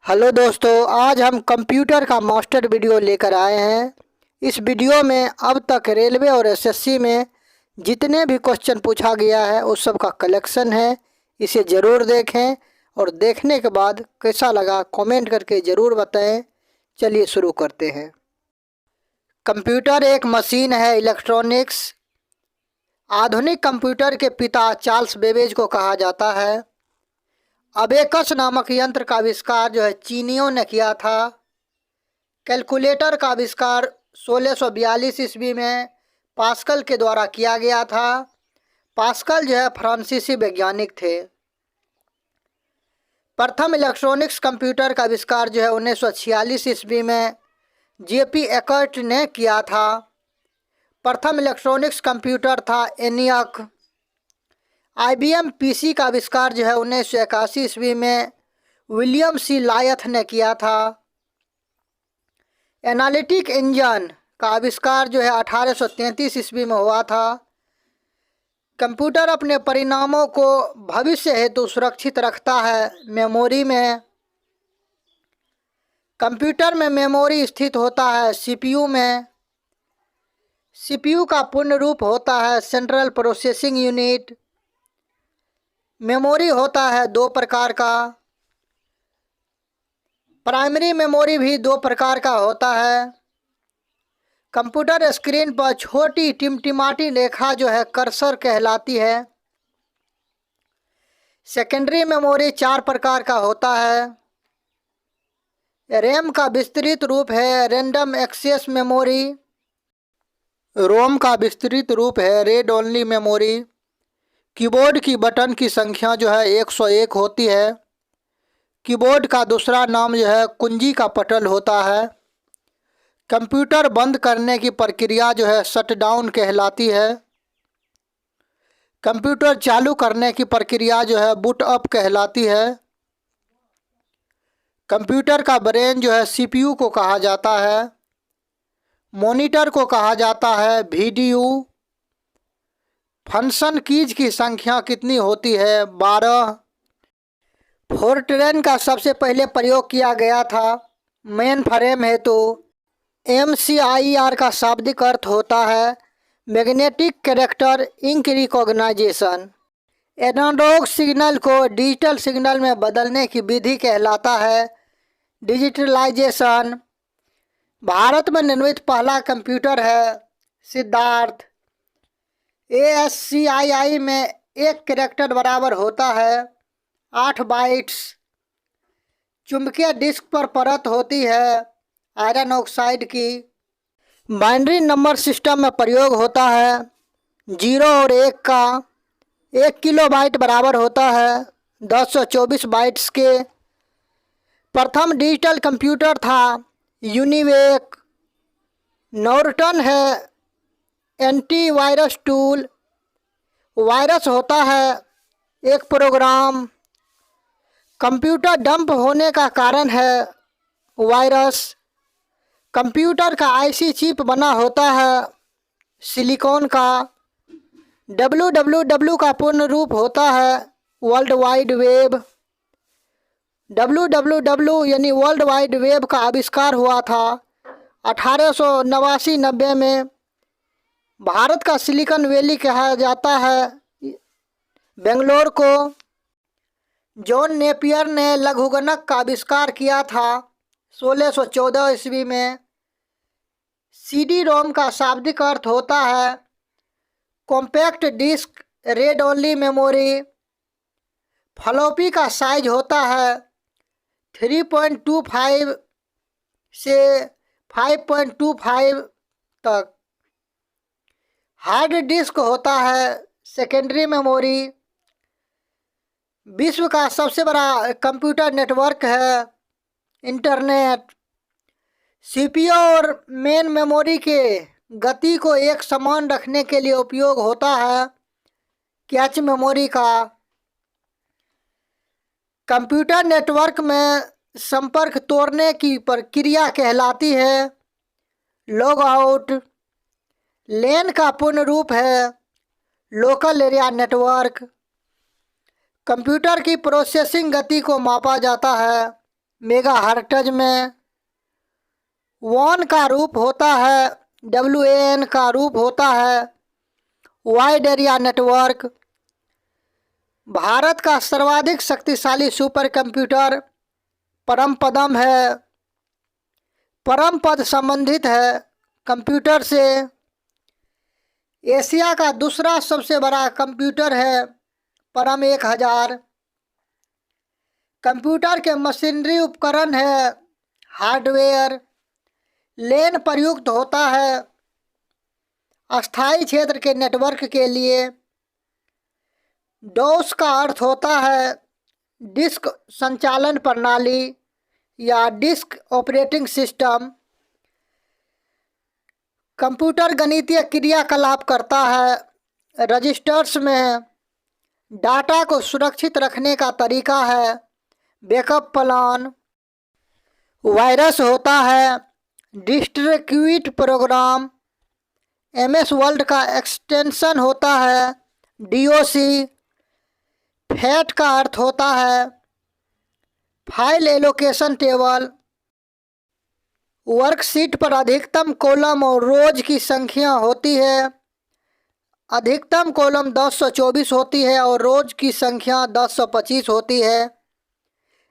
Hello दोस्तों, आज हम कंप्यूटर का मास्टर वीडियो लेकर आए हैं। इस वीडियो में अब तक रेलवे और एसएससी में जितने भी क्वेश्चन पूछा गया है उस सब का कलेक्शन है। इसे ज़रूर देखें और देखने के बाद कैसा लगा कमेंट करके ज़रूर बताएं। चलिए शुरू करते हैं। कंप्यूटर एक मशीन है, इलेक्ट्रॉनिक्स। आधुनिक कंप्यूटर के पिता चार्ल्स बेबेज को कहा जाता है। अबेकस नामक यंत्र का आविष्कार चीनियों ने किया था। कैलकुलेटर का आविष्कार 1642 ईस्वी में पास्कल के द्वारा किया गया था। पास्कल फ्रांसीसी वैज्ञानिक थे। प्रथम इलेक्ट्रॉनिक्स कंप्यूटर का आविष्कार 1946 ईस्वी में जेपी एकर्ट ने किया था। प्रथम इलेक्ट्रॉनिक्स कंप्यूटर था एनियक। IBM PC का आविष्कार 1981 ईस्वी में विलियम सी लायथ ने किया था। एनालिटिक इंजन का आविष्कार 1833 ईस्वी में हुआ था। कंप्यूटर अपने परिणामों को भविष्य हेतु सुरक्षित रखता है मेमोरी में। कंप्यूटर में मेमोरी स्थित होता है CPU में। CPU का पूर्ण रूप होता है सेंट्रल प्रोसेसिंग यूनिट। मेमोरी होता है दो प्रकार का। प्राइमरी मेमोरी भी दो प्रकार का होता है। कंप्यूटर स्क्रीन पर छोटी टिमटिमाती रेखा कर्सर कहलाती है। सेकेंडरी मेमोरी चार प्रकार का होता है। रैम का विस्तृत रूप है रैंडम एक्सेस मेमोरी। रोम का विस्तृत रूप है रीड ओनली मेमोरी। कीबोर्ड की बटन की संख्या 101 होती है। कीबोर्ड का दूसरा नाम कुंजी का पटल होता है। कंप्यूटर बंद करने की प्रक्रिया शटडाउन कहलाती है। कंप्यूटर चालू करने की प्रक्रिया बूट अप कहलाती है। कंप्यूटर का ब्रेन CPU को कहा जाता है। मॉनिटर को कहा जाता है VDU। फंक्शन कीज की संख्या कितनी होती है? 12। फोर्ट्रेन का सबसे पहले प्रयोग किया गया था मेन फ्रेम हेतु। MCIR का शाब्दिक अर्थ होता है magnetic character ink recognition. Analogue signal को डिजिटल सिग्नल में बदलने की विधि कहलाता है डिजिटलाइजेशन। भारत में निर्मित पहला कंप्यूटर है सिद्धार्थ। ASCII में एक कैरेक्टर बराबर होता है 8 बाइट्स। चुंबकीय डिस्क पर परत होती है आयरन ऑक्साइड की। बाइनरी नंबर सिस्टम में प्रयोग होता है 0 और 1 का। 1 किलोबाइट बराबर होता है 1024 बाइट्स के। प्रथम डिजिटल कंप्यूटर था यूनिवेक। नॉर्टन है एंटीवायरस टूल। वायरस होता है एक प्रोग्राम। कंप्यूटर डंप होने का कारण है वायरस। कंप्यूटर का IC चिप बना होता है सिलिकॉन का। WWW का पूर्ण रूप होता है वर्ल्ड वाइड वेब। WWW यानी वर्ल्ड वाइड वेब का आविष्कार हुआ था 1889-90 में। भारत का सिलिकॉन वैली कहा जाता है बेंगलोर को। जॉन नेपियर ने लघुगणक का आविष्कार किया था 1614 ईस्वी में। CD-ROM का शाब्दिक अर्थ होता है compact disc read only memory. Floppy का साइज होता है 3.25 से 5.25 तक। हार्ड डिस्क होता है सेकेंडरी मेमोरी। विश्व का सबसे बड़ा कंप्यूटर नेटवर्क है इंटरनेट। CPU और मेन मेमोरी के गति को एक समान रखने के लिए उपयोग होता है कैच मेमोरी का। कंप्यूटर नेटवर्क में संपर्क तोड़ने की प्रक्रिया कहलाती है लॉग आउट। LAN का पूर्ण रूप है लोकल एरिया नेटवर्क। कंप्यूटर की प्रोसेसिंग गति को मापा जाता है मेगाहर्ट्ज में। WAN का रूप होता है, WAN का रूप होता है वाइड एरिया नेटवर्क। भारत का सर्वाधिक शक्तिशाली सुपर कंप्यूटर परमपदम है। परमपद संबंधित है कंप्यूटर से। एशिया का दूसरा सबसे बड़ा कंप्यूटर है परम 1000। कंप्यूटर के मशीनरी उपकरण है हार्डवेयर। लेन प्रयुक्त होता है अस्थायी क्षेत्र के नेटवर्क के लिए। डोस का अर्थ होता है डिस्क संचालन प्रणाली या डिस्क ऑपरेटिंग सिस्टम। कंप्यूटर गणितीय क्रियाकलाप करता है रजिस्टर्स में। डाटा को सुरक्षित रखने का तरीका है बैकअप प्लान। वायरस होता है डिस्ट्रीब्यूट प्रोग्राम। MS वर्ल्ड का एक्सटेंशन होता है DOC। फैट का अर्थ होता है फाइल एलोकेशन टेबल। वर्कशीट पर अधिकतम कॉलम और रोज की संख्या होती है। अधिकतम कॉलम 1024 होती है और रोज की संख्या 1025 होती है।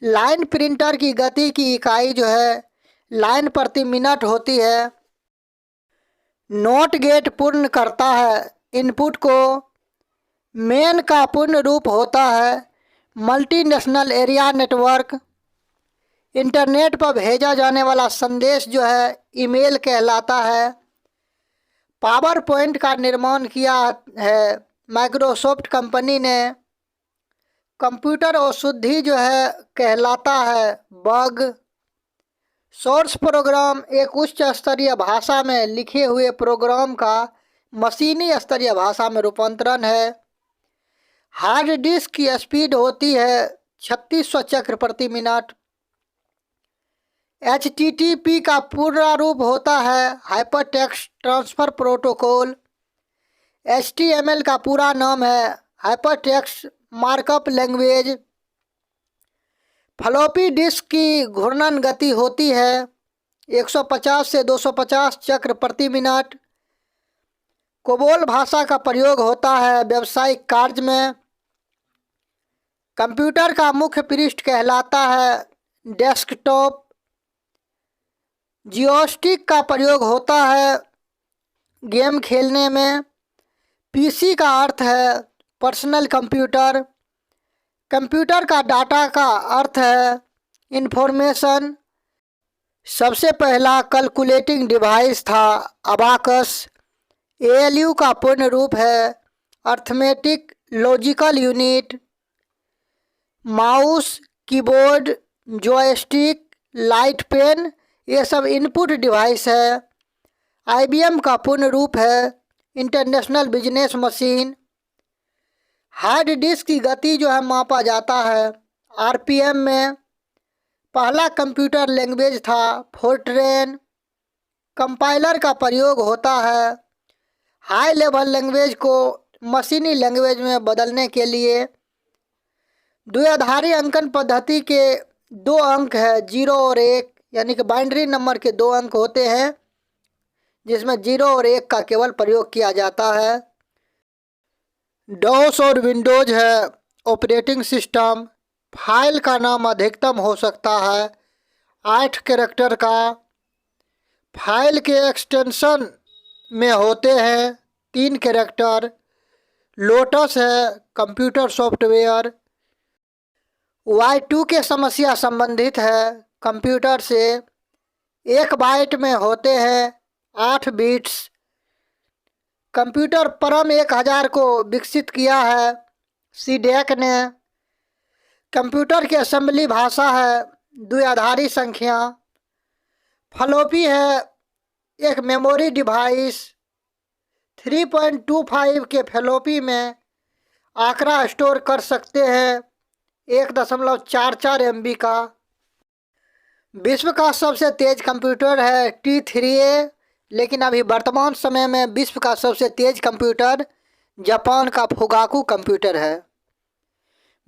लाइन प्रिंटर की गति की इकाई जो है लाइन प्रति मिनट होती है। नॉट गेट पूर्ण करता है इनपुट को। मेन का पूर्ण रूप होता है मल्टीनेशनल एरिया नेटवर्क। इंटरनेट पर भेजा जाने वाला संदेश जो है ईमेल कहलाता है। पावर पॉइंट का निर्माण किया है माइक्रोसॉफ्ट कंपनी ने। कंप्यूटर अशुद्धि जो है कहलाता है बग। सोर्स प्रोग्राम एक उच्च स्तरीय भाषा में लिखे हुए प्रोग्राम का मशीनी स्तरीय भाषा में रूपांतरण है। हार्ड डिस्क की स्पीड होती है 3600 चक्र प्रति मिनट। HTTP का पूरा रूप होता है hyper text transfer protocol. HTML का पूरा नाम है hyper text markup language. Floppy disk की घूर्णन गति होती है 150 से 250 चक्र प्रति मिनट। कोबोल भाषा का प्रयोग होता है व्यावसायिक कार्य में। कंप्यूटर का मुख्य पृष्ठ कहलाता है डेस्कटॉप। जियोस्टिक का प्रयोग होता है गेम खेलने में। PC का अर्थ है पर्सनल कंप्यूटर। कंप्यूटर का डाटा का अर्थ है इंफॉर्मेशन। सबसे पहला कैलकुलेटिंग डिवाइस था अबाकस। ALU का पूर्ण रूप है arithmetic logical unit. Mouse, keyboard, joystick, light pen ये सब इनपुट डिवाइस है। IBM का पूर्ण रूप है international business machine. Hard disk की गति जो है मापा जाता है RPM में। पहला कंप्यूटर लैंग्वेज था फोर्ट्रेन। कंपाइलर का प्रयोग होता है हाई लेवल लैंग्वेज को मशीनी लैंग्वेज में बदलने के लिए। द्विआधारी अंकन पद्धति के 2 अंक है 0 और 1, यानी कि बाइनरी नंबर के 2 अंक होते हैं जिसमें 0 और 1 का केवल प्रयोग किया जाता है। डॉस और विंडोज है ऑपरेटिंग सिस्टम। फाइल का नाम अधिकतम हो सकता है 8 कैरेक्टर का। फाइल के एक्सटेंशन में होते हैं 3 कैरेक्टर। लोटस है कंप्यूटर सॉफ्टवेयर। Y2K समस्या संबंधित है कंप्यूटर से। 1 बाइट में होते हैं 8 बिट्स। कंप्यूटर परम 1000 को विकसित किया है सीडेक ने। कंप्यूटर की असेंबली भाषा है द्विआधारी संख्या। फ्लॉपी है एक मेमोरी डिवाइस। 3.25 के फ्लॉपी में आंकड़ा स्टोर कर सकते हैं 1.44 MB का। विश्व का सबसे तेज कंप्यूटर है T3A, लेकिन अभी वर्तमान समय में विश्व का सबसे तेज कंप्यूटर जापान का फुगाकू कंप्यूटर है।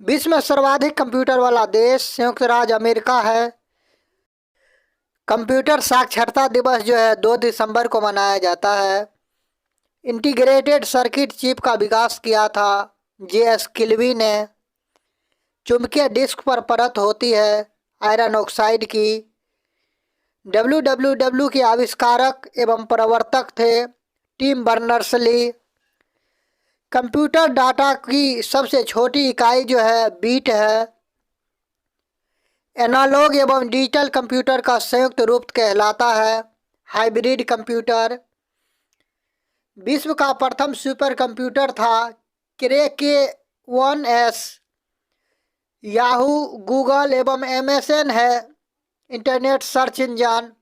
विश्व में सर्वाधिक कंप्यूटर वाला देश संयुक्त राज्य अमेरिका है कंप्यूटर साक्षरता दिवस जो है 2 दिसंबर को मनाया जाता है। इंटीग्रेटेड सर्किट चिप का विकास किया था J.S. किल्वी ने। चुंबकीय डिस्क पर परत होती है आयरन ऑक्साइड की। WWW के आविष्कारक एवं प्रवर्तक थे टिम बर्नर्स-ली। कंप्यूटर डाटा की सबसे छोटी इकाई जो है बीट है। एनालॉग एवं डिजिटल कंप्यूटर का संयुक्त रूप कहलाता है हाइब्रिड कंप्यूटर। विश्व का प्रथम सुपर कंप्यूटर था क्रे K1S। याहू, गूगल एवं MSN है इंटरनेट सर्च इंजन।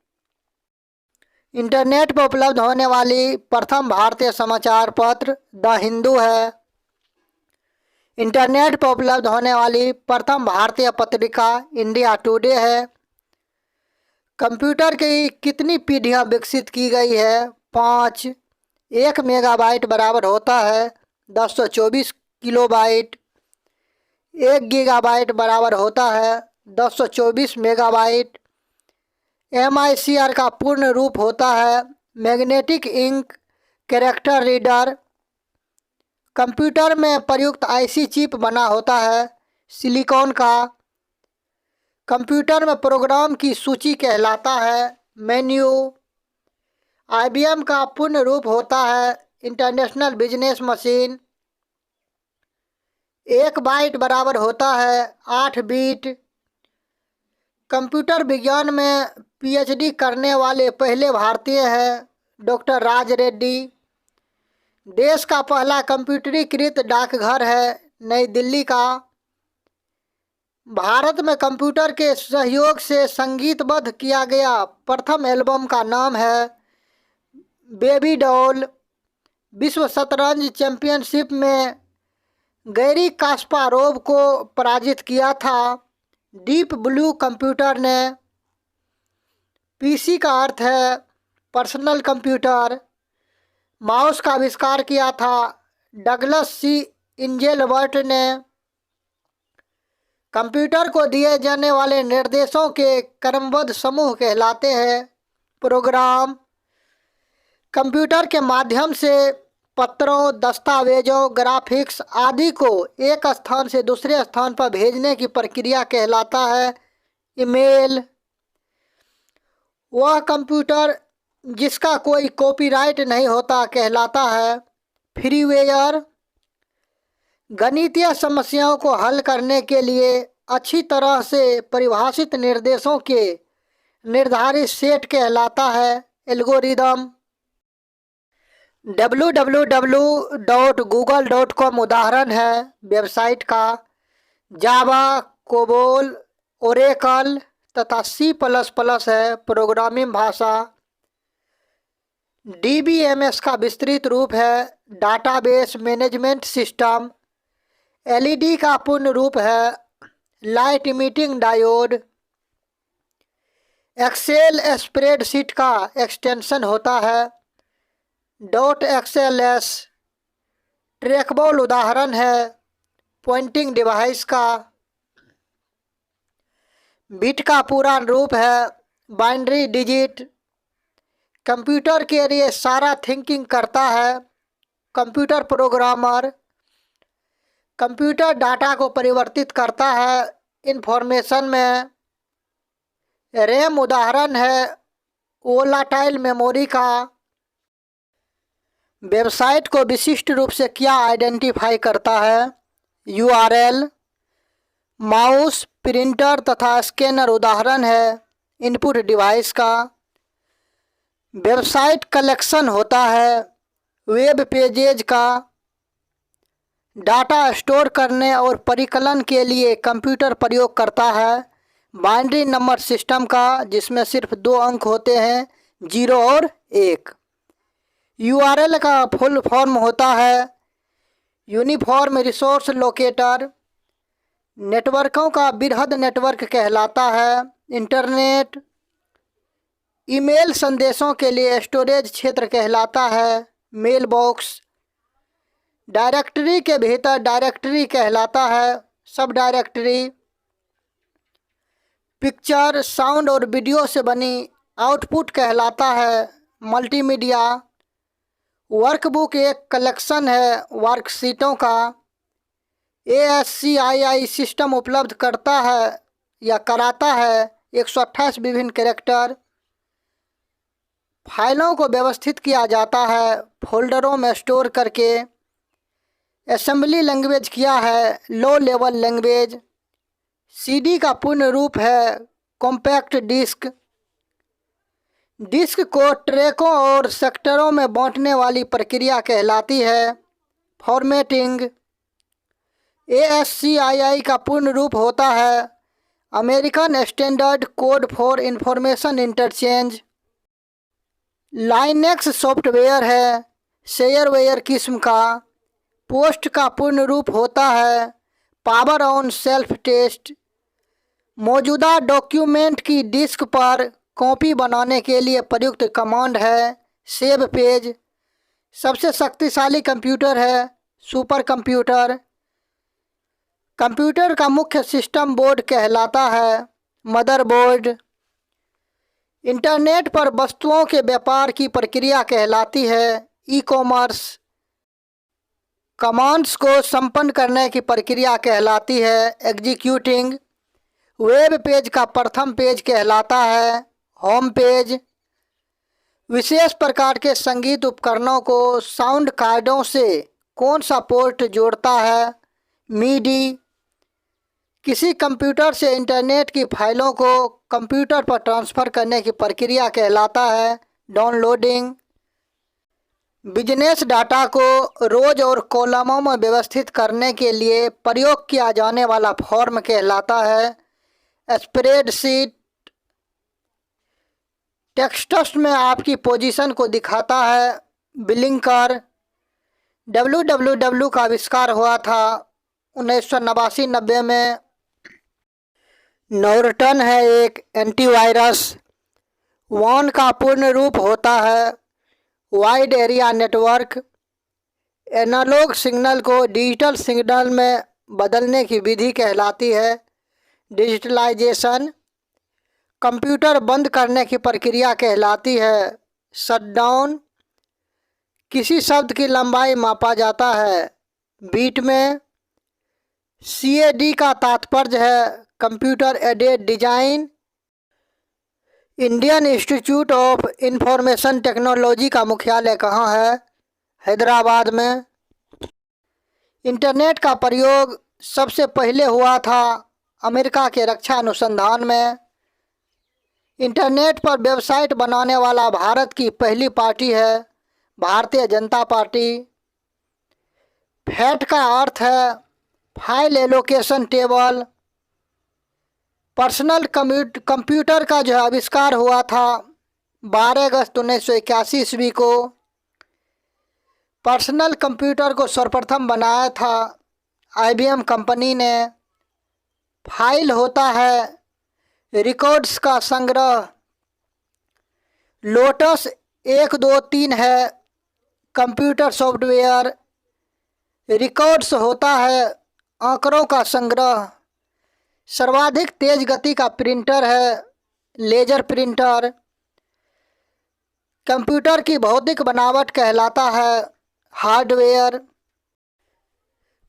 इंटरनेट पर उपलब्ध होने वाली प्रथम भारतीय समाचार पत्र द हिंदू है। इंटरनेट पर उपलब्ध होने वाली प्रथम भारतीय पत्रिका इंडिया टुडे है। कंप्यूटर की कितनी पीढ़ियां विकसित की गई है? 5। 1 मेगाबाइट बराबर होता है 1024 किलोबाइट। 1 गीगाबाइट बराबर होता है 1024 मेगाबाइट। MICR का पूर्ण रूप होता है magnetic ink character reader. Computer में प्रयुक्त IC चिप बना होता है सिलिकॉन का। कंप्यूटर में प्रोग्राम की सूची कहलाता है मेन्यू। IBM का पूर्ण रूप होता है इंटरनेशनल बिजनेस मशीन। 1 बाइट बराबर होता है 8 बीट। कंप्यूटर विज्ञान में PhD करने वाले पहले भारतीय हैं डॉक्टर राज रेड्डी। देश का पहला कंप्यूटरीकृत डाकघर है नई दिल्ली का। भारत में कंप्यूटर के सहयोग से संगीतबद्ध किया गया प्रथम एल्बम का नाम है बेबी डॉल। विश्व शतरंज चैंपियनशिप में गैरी कास्पारोव को पराजित किया था डीप ब्लू कंप्यूटर ने। PC का अर्थ है पर्सनल कंप्यूटर। माउस का आविष्कार किया था डगलस C इंजेलबर्ट ने। कंप्यूटर को दिए जाने वाले निर्देशों के क्रमबद्ध समूह कहलाते हैं प्रोग्राम। कंप्यूटर के माध्यम से पत्रों, दस्तावेजों, ग्राफिक्स आदि को एक स्थान से दूसरे स्थान पर भेजने की प्रक्रिया कहलाता है ईमेल। वह कंप्यूटर जिसका कोई कॉपीराइट नहीं होता कहलाता है फ्रीवेयर। गणितीय समस्याओं को हल करने के लिए अच्छी तरह से परिभाषित निर्देशों के निर्धारित सेट कहलाता है एल्गोरिदम। www.google.com उदाहरण है वेबसाइट का। जावा, कोबोल, ओरेकल तथा C++ है प्रोग्रामिंग भाषा। DBMS का विस्तृत रूप है डाटाबेस मैनेजमेंट सिस्टम। LED का पूर्ण रूप है light emitting diode. Excel spreadsheet का एक्सटेंशन होता है .xls। ट्रैकबॉल उदाहरण है पॉइंटिंग डिवाइस का। बिट का पूरा रूप है बाइनरी डिजिट। कंप्यूटर के लिए सारा थिंकिंग करता है कंप्यूटर प्रोग्रामर। कंप्यूटर डाटा को परिवर्तित करता है इंफॉर्मेशन में। रैम उदाहरण है वोलाटाइल मेमोरी का। वेबसाइट को विशिष्ट रूप से क्या आइडेंटिफाई करता है? URL। माउस, प्रिंटर तथा स्कैनर उदाहरण है इनपुट डिवाइस का। वेबसाइट कलेक्शन होता है वेब पेजेज का। डाटा स्टोर करने और परिकलन के लिए कंप्यूटर प्रयोग करता है बाइनरी नंबर सिस्टम का, जिसमें सिर्फ 2 अंक होते हैं 0 और 1। URL का फुल फॉर्म होता है यूनिफॉर्म रिसोर्स लोकेटर। नेटवर्कों का बृहद नेटवर्क कहलाता है इंटरनेट। ईमेल संदेशों के लिए स्टोरेज क्षेत्र कहलाता है मेल बॉक्स। डायरेक्टरी के भीतर डायरेक्टरी कहलाता है सब डायरेक्टरी। पिक्चर, साउंड और वीडियो से बनी आउटपुट कहलाता है मल्टीमीडिया। वर्कबुक एक कलेक्शन है वर्कशीटों का। ASCII सिस्टम उपलब्ध करता है या कराता है 128 विभिन्न कैरेक्टर। फाइलों को व्यवस्थित किया जाता है फोल्डरों में स्टोर करके। असेंबली लैंग्वेज क्या है? Low level language. CD का पूर्ण रूप है कॉम्पैक्ट डिस्क। डिस्क को ट्रैकों और सेक्टरों में बांटने वाली प्रक्रिया कहलाती है फॉर्मेटिंग। ASCII का पूर्ण रूप होता है American standard code for information interchange. Linux software है शेयरवेयर किस्म का। पोस्ट का पूर्ण रूप होता है पावर ऑन सेल्फ टेस्ट। मौजूदा डॉक्यूमेंट की डिस्क पर कॉपी बनाने के लिए प्रयुक्त कमांड है सेव पेज। सबसे शक्तिशाली कंप्यूटर है सुपर कंप्यूटर। कंप्यूटर का मुख्य सिस्टम बोर्ड कहलाता है मदरबोर्ड। इंटरनेट पर वस्तुओं के व्यापार की प्रक्रिया कहलाती है ई-कॉमर्स। कमांड्स को संपन्न करने की प्रक्रिया कहलाती है एग्जीक्यूटिंग। वेब पेज का प्रथम पेज कहलाता है होम पेज। विशेष प्रकार के संगीत उपकरणों को साउंड कार्डों से कौन सा पोर्ट जोड़ता है? मीडी। किसी कंप्यूटर से इंटरनेट की फाइलों को कंप्यूटर पर ट्रांसफ़र करने की प्रक्रिया कहलाता है डाउनलोडिंग। बिजनेस डाटा को रोज और कॉलमों में व्यवस्थित करने के लिए प्रयोग किया जाने वाला फॉर्म कहलाता है स्प्रेडशीट। टेक्स्ट में आपकी पोजीशन को दिखाता है ब्लिंकर। www का आविष्कार हुआ था 1989-90 में। नॉर्टन है एक एंटीवायरस। WAN का पूर्ण रूप होता है wide area network. Analog signal को डिजिटल सिग्नल में बदलने की विधि कहलाती है डिजिटलाइजेशन। कंप्यूटर बंद करने की प्रक्रिया कहलाती है शटडाउन। किसी शब्द की लंबाई मापा जाता है बीट में। CAD का तात्पर्य है computer aided design. Indian institute of information technology का मुख्यालय कहाँ है? हैदराबाद में। इंटरनेट का प्रयोग सबसे पहले हुआ था अमेरिका के रक्षा अनुसंधान में। इंटरनेट पर वेबसाइट बनाने वाला भारत की पहली पार्टी है भारतीय जनता पार्टी। फैट का अर्थ है file allocation table. Personal computer का जो आविष्कार हुआ था 12 अगस्त 1981 ईस्वी को। पर्सनल कंप्यूटर को सर्वप्रथम बनाया था IBM कंपनी ने। फाइल होता है रिकॉर्ड्स का संग्रह। लोटस 123 है कंप्यूटर सॉफ्टवेयर। रिकॉर्ड्स होता है आंकड़ों का संग्रह। सर्वाधिक तेज गति का प्रिंटर है लेजर प्रिंटर। कंप्यूटर की भौतिक बनावट कहलाता है हार्डवेयर।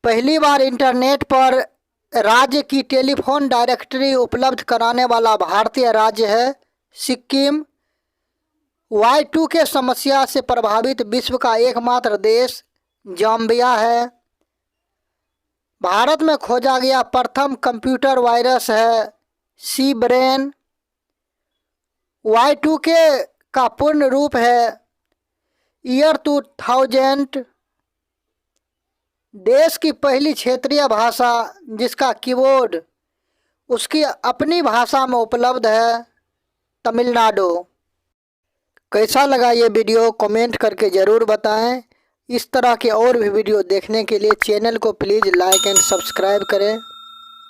पहली बार इंटरनेट पर राज्य की टेलीफोन डायरेक्टरी उपलब्ध कराने वाला भारतीय राज्य है सिक्किम। Y2K समस्या से प्रभावित विश्व का एकमात्र देश जाम्बिया है। भारत में खोजा गया प्रथम कंप्यूटर वायरस है सी ब्रेन। Y2K का पूर्ण रूप है ईयर 2000। देश की पहली क्षेत्रीय भाषा जिसका कीबोर्ड उसकी अपनी भाषा में उपलब्ध है तमिलनाडु। कैसा लगा ये वीडियो कमेंट करके ज़रूर बताएं। इस तरह के और भी वीडियो देखने के लिए चैनल को प्लीज़ लाइक एंड सब्सक्राइब करें।